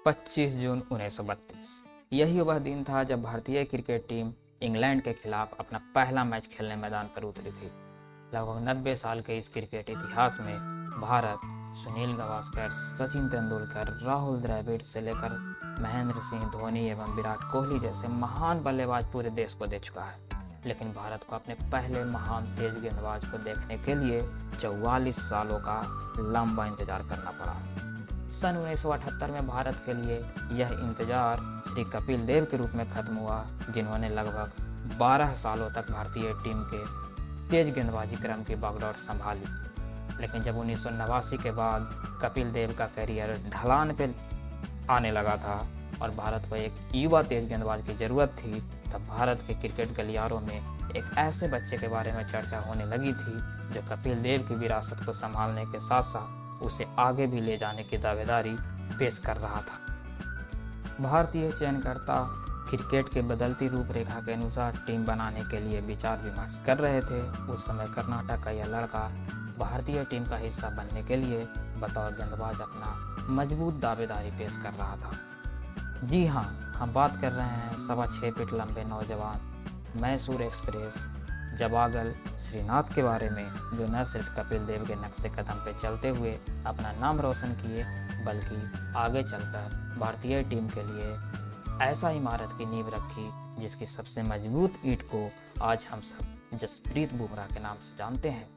25 जून 1932। यही वह दिन था जब भारतीय क्रिकेट टीम इंग्लैंड के खिलाफ अपना पहला मैच खेलने मैदान पर उतरी थी। लगभग 90 साल के इस क्रिकेट इतिहास में भारत सुनील गावस्कर, सचिन तेंदुलकर, राहुल द्रविड़ से लेकर महेंद्र सिंह धोनी एवं विराट कोहली जैसे महान बल्लेबाज पूरे देश को दे चुका है। लेकिन भारत को अपने पहले महान तेज गेंदबाज को देखने के लिए 44 सालों का लंबा इंतजार करना पड़ा। सन 1978 में भारत के लिए यह इंतजार श्री कपिल देव के रूप में खत्म हुआ, जिन्होंने लगभग 12 सालों तक भारतीय टीम के तेज गेंदबाजी क्रम की बागडोर संभाली। लेकिन जब 1989 के बाद कपिल देव का करियर ढलान पे आने लगा था और भारत को एक युवा तेज गेंदबाज की ज़रूरत थी, तब भारत के क्रिकेट गलियारों में एक ऐसे बच्चे के बारे में चर्चा होने लगी थी जो कपिल देव की विरासत को संभालने के साथ साथ उसे आगे भी ले जाने की दावेदारी पेश कर रहा था। भारतीय चयनकर्ता क्रिकेट के बदलती रूपरेखा के अनुसार टीम बनाने के लिए विचार विमर्श कर रहे थे। उस समय कर्नाटक का यह लड़का भारतीय टीम का हिस्सा बनने के लिए बतौर गेंदबाज अपना मजबूत दावेदारी पेश कर रहा था। जी हाँ, हम बात कर रहे हैं 6.25 फीट लंबे नौजवान मैसूर एक्सप्रेस जबागल श्रीनाथ के बारे में, जो न सिर्फ कपिल देव के नक्शे कदम पे चलते हुए अपना नाम रोशन किए, बल्कि आगे चलकर भारतीय टीम के लिए ऐसा इमारत की नींव रखी जिसकी सबसे मजबूत ईंट को आज हम सब जसप्रीत बुमराह के नाम से जानते हैं।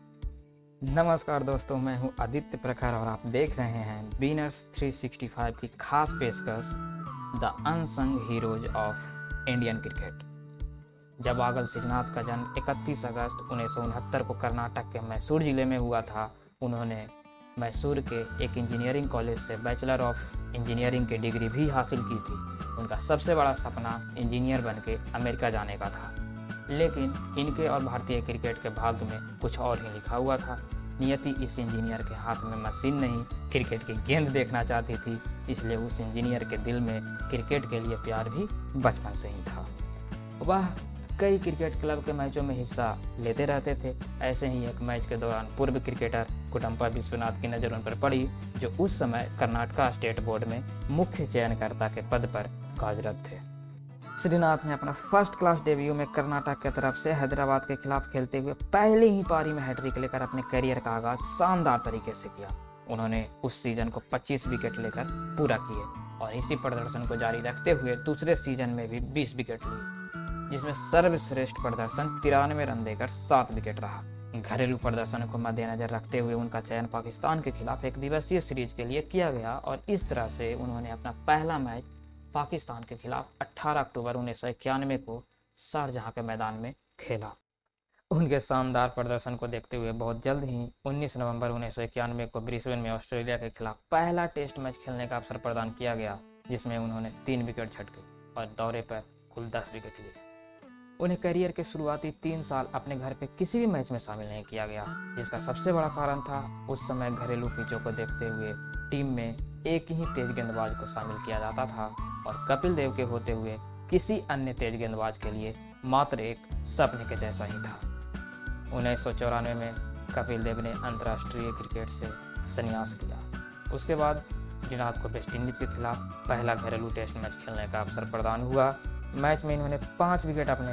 नमस्कार दोस्तों, मैं हूं आदित्य प्रखर और आप देख रहे हैं विनर्स 365 की खास पेशकश the unsung heroes of Indian cricket. Javagal Srinath का जन्म 31 अगस्त 1969 को कर्नाटक के मैसूर जिले में हुआ था। उन्होंने मैसूर के एक इंजीनियरिंग कॉलेज से बैचलर ऑफ इंजीनियरिंग की डिग्री भी हासिल की थी। उनका सबसे बड़ा सपना इंजीनियर बनके अमेरिका जाने का था, लेकिन इनके और भारतीय क्रिकेट के भाग्य में कुछ और ही लिखा हुआ था। नियति इस इंजीनियर के हाथ में मशीन नहीं, क्रिकेट की गेंद देखना चाहती थी, इसलिए उस इंजीनियर के दिल में क्रिकेट के लिए प्यार भी बचपन से ही था। वह कई क्रिकेट क्लब के मैचों में हिस्सा लेते रहते थे। ऐसे ही एक मैच के दौरान पूर्व क्रिकेटर कुटम्पा विश्वनाथ की नज़र उन पर पड़ी, जो उस समय कर्नाटका स्टेट बोर्ड में मुख्य चयनकर्ता के पद पर कार्यरत थे। श्रीनाथ ने अपना फर्स्ट क्लास डेब्यू में कर्नाटक की तरफ से हैदराबाद के खिलाफ खेलते हुए पहले ही पारी में हैट्रिक लेकर अपने करियर का आगाज शानदार तरीके से किया। उन्होंने उस सीजन को 25 विकेट लेकर पूरा किए और इसी प्रदर्शन को जारी रखते हुए दूसरे सीजन में भी 20 विकेट लिए, जिसमें सर्वश्रेष्ठ प्रदर्शन 93 रन देकर 7 विकेट रहा। घरेलू प्रदर्शन को मद्देनजर रखते हुए उनका चयन पाकिस्तान के खिलाफ एक दिवसीय सीरीज के लिए किया गया और इस तरह से उन्होंने अपना पहला मैच पाकिस्तान के खिलाफ 18 अक्टूबर 1991 को शारजहां के मैदान में खेला। उनके शानदार प्रदर्शन को देखते हुए बहुत जल्द ही 19 नवंबर 1991 को ब्रिस्बेन में ऑस्ट्रेलिया के खिलाफ पहला टेस्ट मैच खेलने का अवसर प्रदान किया गया, जिसमें उन्होंने 3 विकेट झटके और दौरे पर कुल 10 विकेट लिए। उन्हें करियर के शुरुआती 3 साल अपने घर पे किसी भी मैच में शामिल नहीं किया गया, जिसका सबसे बड़ा कारण था उस समय घरेलू पिचों को देखते हुए टीम में एक ही तेज गेंदबाज को शामिल किया जाता था और कपिल देव के होते हुए किसी अन्य तेज गेंदबाज के लिए मात्र एक सपने के जैसा ही था। 1994 में कपिल देव ने अंतर्राष्ट्रीय क्रिकेट से संन्यास लिया। उसके बाद श्रीनाथ को वेस्टइंडीज के खिलाफ पहला घरेलू टेस्ट मैच खेलने का अवसर प्रदान हुआ। मैच में इन्होंने 5 विकेट अपने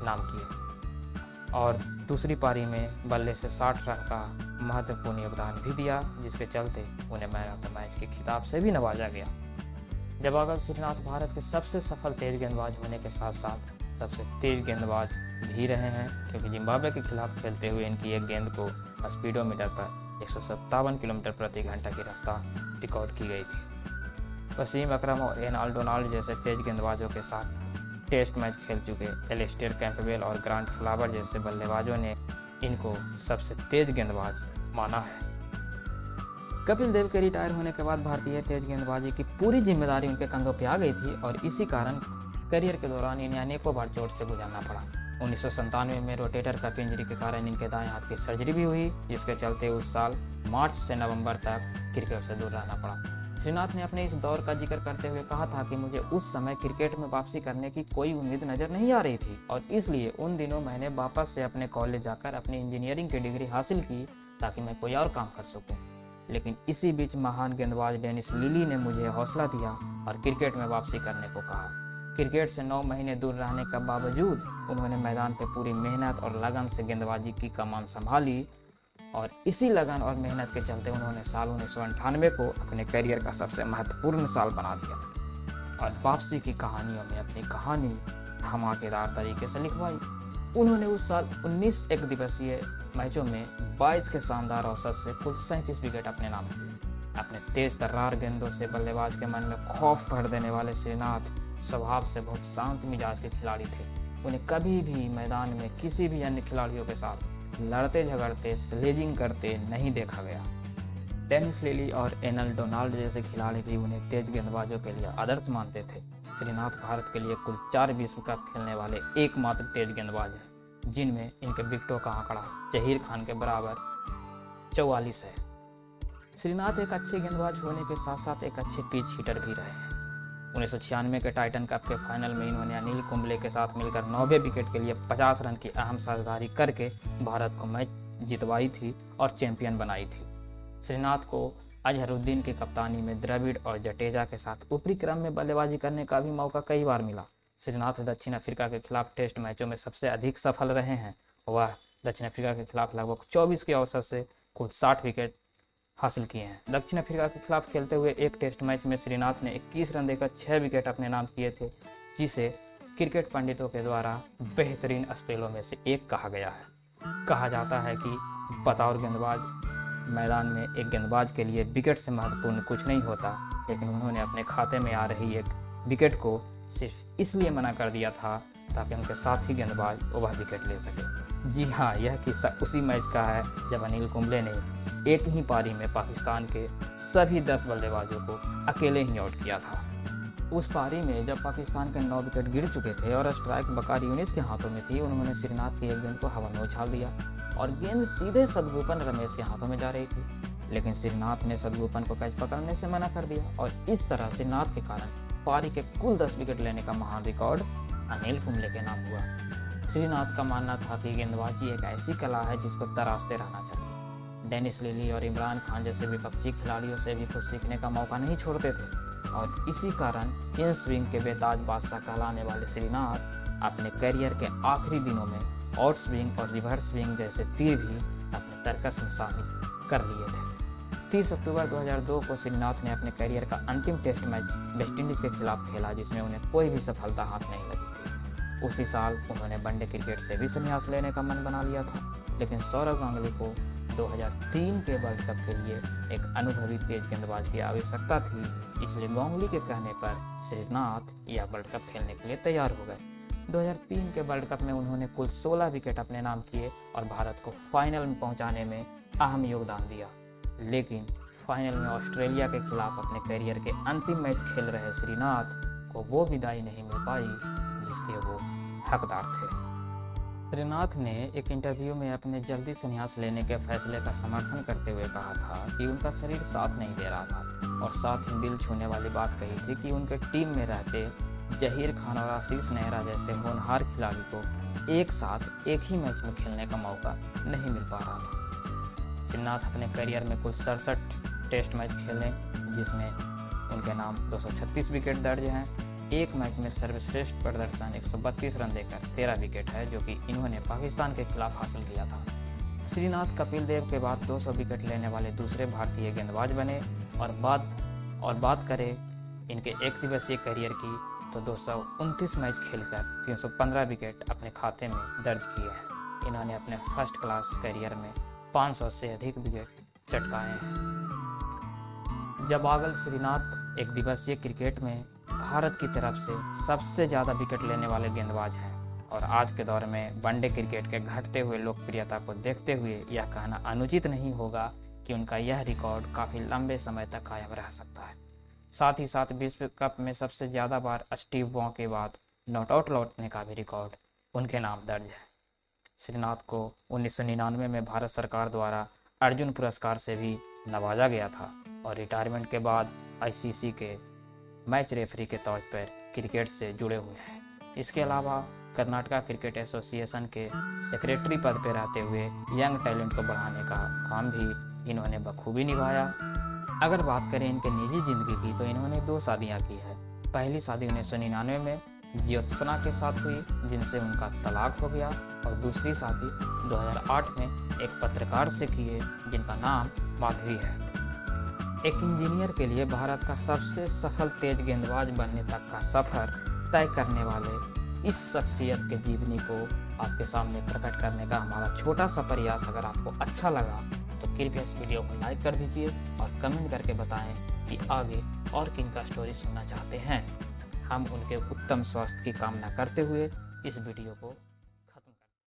नाम किए और दूसरी पारी में बल्ले से 60 रन का महत्वपूर्ण योगदान भी दिया, जिसके चलते उन्हें मैन ऑफ द मैच के खिताब से भी नवाजा गया। जबागल श्रीनाथ भारत के सबसे सफल तेज गेंदबाज होने के साथ साथ सबसे तेज गेंदबाज भी रहे हैं, क्योंकि जिम्बाब्वे के खिलाफ खेलते हुए इनकी एक गेंद को स्पीडोमीटर पर 157 किलोमीटर प्रति घंटा की रफ्तार रिकॉर्ड की गई थी। वसीम अकरम और एनाल्ड डोनाल्ड जैसे तेज गेंदबाजों के साथ टेस्ट मैच खेल चुके एलिस्टेयर कैंपबेल और ग्रांट फ्लावर जैसे बल्लेबाजों ने इनको सबसे तेज गेंदबाज माना है। कपिल देव के रिटायर होने के बाद भारतीय तेज गेंदबाजी की पूरी जिम्मेदारी उनके कंधों पर आ गई थी और इसी कारण करियर के दौरान इन्हें अनेकों बार चोट से गुजरना पड़ा। 1997 में रोटेटर कफ इंजरी के कारण इनके दाएं हाथ की सर्जरी भी हुई, जिसके चलते उस साल मार्च से नवंबर तक क्रिकेट से दूर रहना पड़ा। श्रीनाथ ने अपने इस दौर का जिक्र करते हुए कहा था कि मुझे उस समय क्रिकेट में वापसी करने की कोई उम्मीद नज़र नहीं आ रही थी और इसलिए उन दिनों मैंने वापस से अपने कॉलेज जाकर अपनी इंजीनियरिंग की डिग्री हासिल की ताकि मैं कोई और काम कर सकूं। लेकिन इसी बीच महान गेंदबाज डेनिस लिली ने मुझे हौसला दिया और क्रिकेट में वापसी करने को कहा। क्रिकेट से 9 महीने दूर रहने के बावजूद उन्होंने मैदान पर पूरी मेहनत और लगन से गेंदबाजी की कमान संभाली और इसी लगन और मेहनत के चलते उन्होंने साल 1998 को अपने करियर का सबसे महत्वपूर्ण साल बना दिया और वापसी की कहानियों में अपनी कहानी धमाकेदार तरीके से लिखवाई। उन्होंने उस साल 19 एक दिवसीय मैचों में 22 के शानदार औसत से कुल 37 विकेट अपने नाम किए। अपने तेज तर्रार गेंदों से बल्लेबाज के मन में खौफ भर देने वाले श्रीनाथ स्वभाव से बहुत शांत मिजाज के खिलाड़ी थे। उन्हें कभी भी मैदान में किसी भी अन्य खिलाड़ियों के साथ लड़ते झगड़ते स्लेजिंग करते नहीं देखा गया। डेनिस लिली और एनल डोनाल्ड जैसे खिलाड़ी भी उन्हें तेज गेंदबाजों के लिए आदर्श मानते थे। श्रीनाथ भारत के लिए कुल 4 विश्व कप खेलने वाले एकमात्र तेज गेंदबाज हैं, जिनमें इनके विकेटों का आंकड़ा जहीर खान के बराबर 44 है। श्रीनाथ एक अच्छे गेंदबाज होने के साथ साथ एक अच्छे पिच हिटर भी रहे हैं। 1996 के टाइटन कप के फाइनल में इन्होंने अनिल कुंबले के साथ मिलकर 90 विकेट के लिए 50 रन की अहम साझेदारी करके भारत को मैच जितवाई थी और चैंपियन बनाई थी। श्रीनाथ को अजहरुद्दीन की कप्तानी में द्रविड़ और जडेजा के साथ ऊपरी क्रम में बल्लेबाजी करने का भी मौका कई बार मिला। श्रीनाथ दक्षिण अफ्रीका के खिलाफ टेस्ट मैचों में सबसे अधिक सफल रहे हैं। वह दक्षिण अफ्रीका के खिलाफ लगभग 24 के औसत से कुल 60 विकेट हासिल किए हैं। दक्षिण अफ्रीका के खिलाफ खेलते हुए एक टेस्ट मैच में श्रीनाथ ने 21 रन देकर 6 विकेट अपने नाम किए थे, जिसे क्रिकेट पंडितों के द्वारा बेहतरीन स्पेलों में से एक कहा गया है। कहा जाता है कि बतौर गेंदबाज मैदान में एक गेंदबाज के लिए विकेट से महत्वपूर्ण कुछ नहीं होता, लेकिन उन्होंने अपने खाते में आ रही एक विकेट को सिर्फ इसलिए मना कर दिया था ताकि उनके साथी गेंदबाज वह विकेट ले सके। जी हाँ, यह किस्सा उसी मैच का है जब अनिल कुंबले ने एक ही पारी में पाकिस्तान के सभी 10 बल्लेबाजों को अकेले ही आउट किया था। उस पारी में जब पाकिस्तान के 9 विकेट गिर चुके थे और स्ट्राइक बकार यूनिस के हाथों में थी, उन्होंने श्रीनाथ की एक गेंद को हवा में उछाल दिया और गेंद सीधे सदगोपन रमेश के हाथों में जा रही थी, लेकिन श्रीनाथ ने सदगोपन को कैच पकड़ने से मना कर दिया और इस तरह श्रीनाथ के कारण पारी के कुल 10 विकेट लेने का महान रिकॉर्ड अनिल कुंबले के नाम हुआ। श्रीनाथ का मानना था कि गेंदबाजी एक ऐसी कला है जिसको तराशते रहना चाहिए। डेनिस लिली और इमरान खान जैसे विपक्षी खिलाड़ियों से भी कुछ सीखने का मौका नहीं छोड़ते थे और इसी कारण इन स्विंग के बेताज बादशाह कहलाने वाले श्रीनाथ अपने करियर के आखिरी दिनों में आउट स्विंग और रिवर्स स्विंग जैसे तीर भी अपने तर्कस में शामिल कर लिए थे। 30 अक्टूबर 2002 को श्रीनाथ ने अपने करियर का अंतिम टेस्ट मैच वेस्टइंडीज के खिलाफ खेला, जिसमें उन्हें कोई भी सफलता हाथ नहीं लगी थी। उसी साल उन्होंने वनडे क्रिकेट से भी संन्यास लेने का मन बना लिया था, लेकिन सौरव गांगुली को 2003 के वर्ल्ड कप के लिए एक अनुभवी तेज गेंदबाज की आवश्यकता थी, इसलिए गांगुली के कहने पर श्रीनाथ यह वर्ल्ड कप खेलने के लिए तैयार हो गए। 2003 के वर्ल्ड कप में उन्होंने कुल 16 विकेट अपने नाम किए और भारत को फाइनल में पहुंचाने में अहम योगदान दिया, लेकिन फाइनल में ऑस्ट्रेलिया के खिलाफ अपने करियर के अंतिम मैच खेल रहे श्रीनाथ को वो विदाई नहीं मिल पाई जिसके वो हकदार थे। श्रीनाथ ने एक इंटरव्यू में अपने जल्दी संन्यास लेने के फैसले का समर्थन करते हुए कहा था कि उनका शरीर साथ नहीं दे रहा था और साथ ही दिल छूने वाली बात कही थी कि उनके टीम में रहते जहीर खान और आशीष नेहरा जैसे होनहार खिलाड़ी को एक साथ एक ही मैच में खेलने का मौका नहीं मिल पा रहा था। श्रीनाथ अपने करियर में कुल 67 टेस्ट मैच खेले, जिसमें उनके नाम 236 विकेट दर्ज हैं। एक मैच में सर्वश्रेष्ठ प्रदर्शन 132 रन देकर 13 विकेट है, जो कि इन्होंने पाकिस्तान के खिलाफ हासिल किया था। श्रीनाथ कपिल देव के बाद 200 विकेट लेने वाले दूसरे भारतीय गेंदबाज बने और बात करें इनके एक दिवसीय करियर की तो 229 मैच खेलकर 315 विकेट अपने खाते में दर्ज किए हैं। इन्होंने अपने फर्स्ट क्लास करियर में 500 से अधिक विकेट चटकाए हैं। जब आगल श्रीनाथ एक दिवसीय क्रिकेट में भारत की तरफ से सबसे ज़्यादा विकेट लेने वाले गेंदबाज हैं और आज के दौर में वनडे क्रिकेट के घटते हुए लोकप्रियता को देखते हुए यह कहना अनुचित नहीं होगा कि उनका यह रिकॉर्ड काफ़ी लंबे समय तक कायम रह सकता है। साथ ही साथ विश्व कप में सबसे ज़्यादा बार स्टीव वॉ के बाद नॉट आउट लौटने का भी रिकॉर्ड उनके नाम दर्ज है। श्रीनाथ को 1999 में भारत सरकार द्वारा अर्जुन पुरस्कार से भी नवाजा गया था और रिटायरमेंट के बाद आईसीसी के मैच रेफरी के तौर पर क्रिकेट से जुड़े हुए हैं। इसके अलावा कर्नाटका क्रिकेट एसोसिएशन के सेक्रेटरी पद पर रहते हुए यंग टैलेंट को बढ़ाने का काम भी इन्होंने बखूबी निभाया। अगर बात करें इनके निजी जिंदगी की तो इन्होंने 2 शादियां की है। पहली शादी 1999 में ज्योत्सना के साथ हुई, जिनसे उनका तलाक हो गया, और दूसरी शादी 2008 में एक पत्रकार से की है, जिनका नाम माधवी है। एक इंजीनियर के लिए भारत का सबसे सफल तेज गेंदबाज बनने तक का सफर तय करने वाले इस शख्सियत के जीवनी को आपके सामने प्रकट करने का हमारा छोटा सा प्रयास अगर आपको अच्छा लगा तो कृपया इस वीडियो को लाइक कर दीजिए और कमेंट करके बताएं कि आगे और किन का स्टोरी सुनना चाहते हैं। हम उनके उत्तम स्वास्थ्य की कामना करते हुए इस वीडियो को